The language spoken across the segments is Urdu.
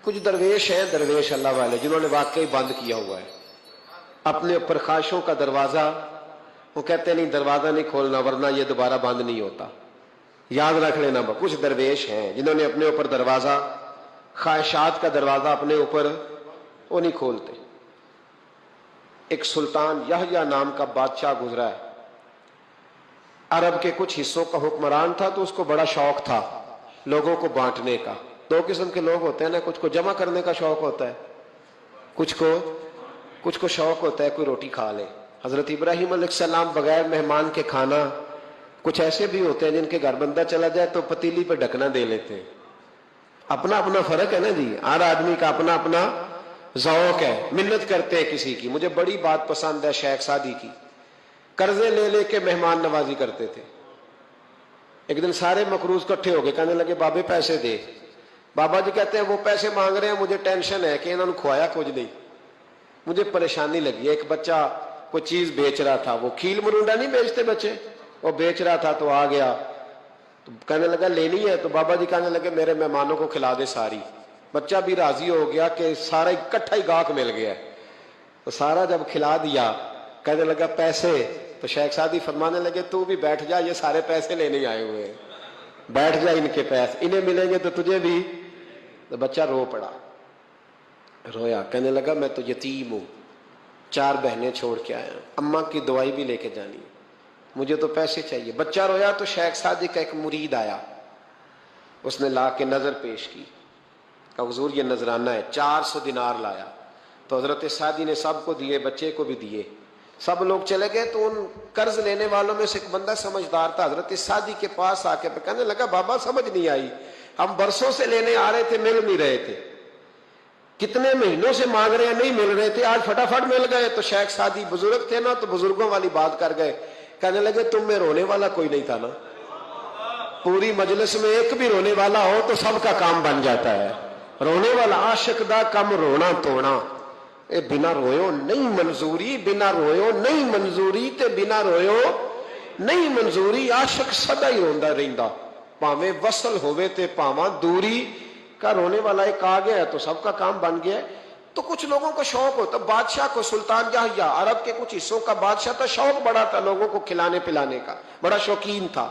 کچھ درویش ہیں، درویش اللہ والے، جنہوں نے واقعی بند کیا ہوا ہے اپنے اوپر خواہشوں کا دروازہ۔ وہ کہتے ہیں نہیں دروازہ نہیں کھولنا ورنہ یہ دوبارہ بند نہیں ہوتا۔ یاد رکھ لینا، کچھ درویش ہیں جنہوں نے اپنے اوپر دروازہ، خواہشات کا دروازہ اپنے اوپر وہ نہیں کھولتے۔ ایک سلطان یحییٰ نام کا بادشاہ گزرا ہے، عرب کے کچھ حصوں کا حکمران تھا، تو اس کو بڑا شوق تھا لوگوں کو بانٹنے کا۔ دو قسم کے لوگ ہوتے ہیں نا، کچھ کو جمع کرنے کا شوق ہوتا ہے، کچھ کو شوق ہوتا ہے کوئی روٹی کھا لے۔ حضرت ابراہیم علیہ السلام بغیر مہمان کے کھانا، کچھ ایسے بھی ہوتے ہیں جن کے گھر بندہ چلا جائے تو پتیلی پہ ڈھکنا دے لیتے ہیں۔ اپنا اپنا فرق ہے نا جی، ہر آدمی کا اپنا اپنا ذوق ہے، منت کرتے ہیں کسی کی۔ مجھے بڑی بات پسند ہے شیخ سعدی کی، قرضے لے لے کے مہمان نوازی کرتے تھے۔ ایک دن سارے مقروض کٹھے ہو گئے، کہنے لگے بابے پیسے دے۔ بابا جی کہتے ہیں وہ پیسے مانگ رہے ہیں، مجھے ٹینشن ہے کہ انہوں نے کھوایا کچھ نہیں، مجھے پریشانی لگی۔ ایک بچہ کوئی چیز بیچ رہا تھا، وہ کھیل مرونڈا نہیں بیچتے بچے، وہ بیچ رہا تھا تو آ گیا، تو کہنے لگا لینی ہے، تو بابا جی کہنے لگے میرے مہمانوں کو کھلا دے ساری۔ بچہ بھی راضی ہو گیا کہ سارا اکٹھا ہی گاہک مل گیا، تو سارا جب کھلا دیا کہنے لگا پیسے، تو شیخ سعدی فرمانے لگے تو بھی بیٹھ جا، یہ سارے پیسے لینے آئے ہوئے ہیں، بیٹھ جا، ان کے پیسے انہیں ملیں گے تو تجھے بھی۔ تو بچہ رو پڑا، رویا، کہنے لگا میں تو یتیم ہوں، 4 بہنیں چھوڑ کے آیا ہوں، اماں کی دوائی بھی لے کے جانی، مجھے تو پیسے چاہیے۔ بچہ رویا تو شیخ سعدی کا ایک مرید آیا، اس نے لا کے نظر پیش کی، کہ حضور یہ نذرانہ ہے، 400 دینار لایا۔ تو حضرت سعدی نے سب کو دیے، بچے کو بھی دیے، سب لوگ چلے گئے۔ تو ان قرض لینے والوں میں سے ایک بندہ سمجھدار تھا، حضرت سعدی کے پاس آ کے کہنے لگا بابا سمجھ نہیں آئی، ہم برسوں سے لینے آ رہے تھے، مل نہیں رہے تھے، کتنے مہینوں سے مانگ رہے ہیں نہیں مل رہے تھے، آج فٹافٹ مل گئے۔ تو شیخ سعدی بزرگ تھے نا، تو بزرگوں والی بات کر گئے، کہنے لگے تم میں رونے والا کوئی نہیں تھا نا، پوری مجلس میں ایک بھی رونے والا ہو تو سب کا کام بن جاتا ہے۔ رونے والا عاشق دا کم رونا توڑنا، اے بنا رویو نہیں منظوری، بنا رویو نہیں منظوری، تے بنا رویو نہیں منظوری، عاشق سدا ہی روندا رہندا، پاویں وصل ہوئے تے پاواں دوری کا۔ رونے والا ایک آ گیا ہے تو سب کا کام بن گیا ہے۔ تو کچھ لوگوں کو شوق ہوتا، بادشاہ کو، سلطان یحییٰ عرب کے کچھ حصوں کا بادشاہ تھا، شوق بڑا تھا لوگوں کو کھلانے پلانے کا، بڑا شوقین تھا،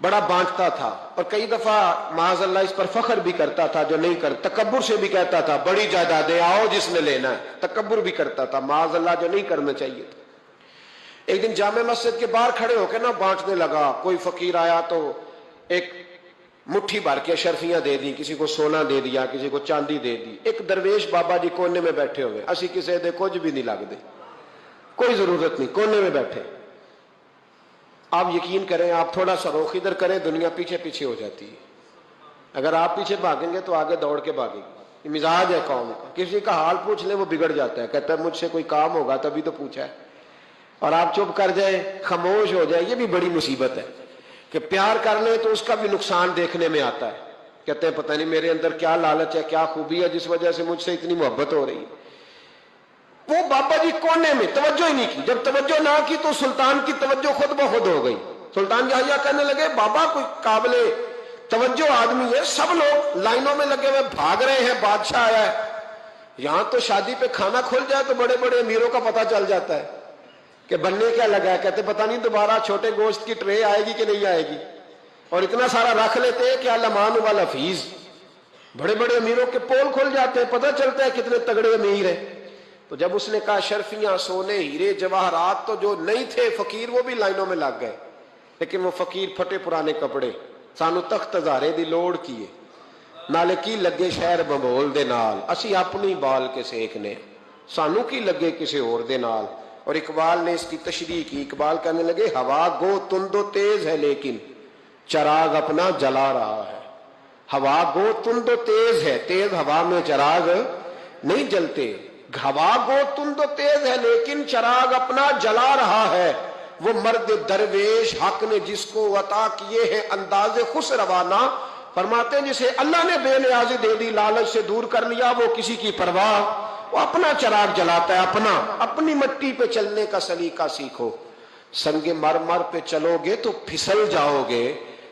بڑا بانٹتا تھا، اور کئی دفعہ معاذ اللہ اس پر فخر بھی کرتا تھا جو نہیں کرتا، تکبر سے بھی کہتا تھا بڑی جائیدادیں آؤ جس نے لینا ہے، تکبر بھی کرتا تھا معاذ اللہ جو نہیں کرنا چاہیے تھا۔ ایک دن جامع مسجد کے باہر کھڑے ہو کے نا بانٹنے لگا، کوئی فقیر آیا تو ایک مٹھی بھر کے اشرفیاں دے دی، کسی کو سونا دے دیا، کسی کو چاندی دے دی۔ ایک درویش بابا جی کونے میں بیٹھے ہوئے، اسی کسی دے کچھ بھی نہیں لگ دے، کوئی ضرورت نہیں، کونے میں بیٹھے۔ آپ یقین کریں، آپ تھوڑا سا رخ ادھر کریں، دنیا پیچھے پیچھے ہو جاتی ہے۔ اگر آپ پیچھے بھاگیں گے تو آگے دوڑ کے بھاگے گی۔ یہ مزاج ہے قوم کا، کسی کا حال پوچھ لیں وہ بگڑ جاتا ہے، کہتا ہے مجھ سے کوئی کام ہوگا تبھی تو پوچھا ہے، اور آپ چپ کر جائیں، خاموش ہو جائے، یہ بھی بڑی مصیبت ہے کہ پیار کر لیں تو اس کا بھی نقصان دیکھنے میں آتا ہے۔ کہتے ہیں پتہ نہیں میرے اندر کیا لالچ ہے، کیا خوبی ہے جس وجہ سے مجھ سے اتنی محبت ہو رہی ہے۔ وہ بابا جی کونے میں توجہ ہی نہیں کی، جب توجہ نہ کی تو سلطان کی توجہ خود بخود ہو گئی۔ سلطان یحییٰ کہنے لگے بابا کوئی قابل توجہ آدمی ہے، سب لوگ لائنوں میں لگے ہوئے بھاگ رہے ہیں، بادشاہ آیا ہے، یہاں تو شادی پہ کھانا کھل جائے تو بڑے بڑے امیروں کا پتہ چل جاتا ہے کہ بننے کیا لگا ہے۔ کہتے پتہ نہیں دوبارہ چھوٹے گوشت کی ٹرے آئے گی کہ نہیں آئے گی، اور اتنا سارا رکھ لیتے ہیں کہ علمان والا فیس، بڑے بڑے امیروں کے پول کھل جاتے ہیں، پتہ چلتا ہے کتنے تگڑے امیر ہیں۔ تو جب اس نے کہا شرفیاں، سونے، ہیرے، جواہرات، تو جو نہیں تھے فقیر وہ بھی لائنوں میں لگ گئے، لیکن وہ فقیر پھٹے پرانے کپڑے، سانو تخت ہزارے دی لوڑ کیے، نالے کی لگے شہر بمبول دے نال، اسی اپنی بال کے سیکنے، سانو کی لگے کسی اور دے نال۔ اور اقبال نے اس کی تشریح کی، اقبال کہنے لگے ہوا گو تند و تیز ہے لیکن چراغ اپنا جلا رہا ہے۔ ہوا گو تند و تیز ہے، تیز ہوا میں چراغ نہیں جلتے، ہوا گو تند و تیز ہے لیکن چراغ اپنا جلا رہا ہے۔ وہ مرد درویش حق نے جس کو عطا کیے ہیں انداز خوش روانہ، فرماتے ہیں جسے اللہ نے بے نیازی دے دی، لالچ سے دور کر لیا، وہ کسی کی پرواہ، وہ اپنا چراغ جلاتا ہے، اپنی مٹی پہ چلنے کا سلیقہ سیکھو۔ سنگ مرمر پہ چلو گے تو پھسل جاؤ گے،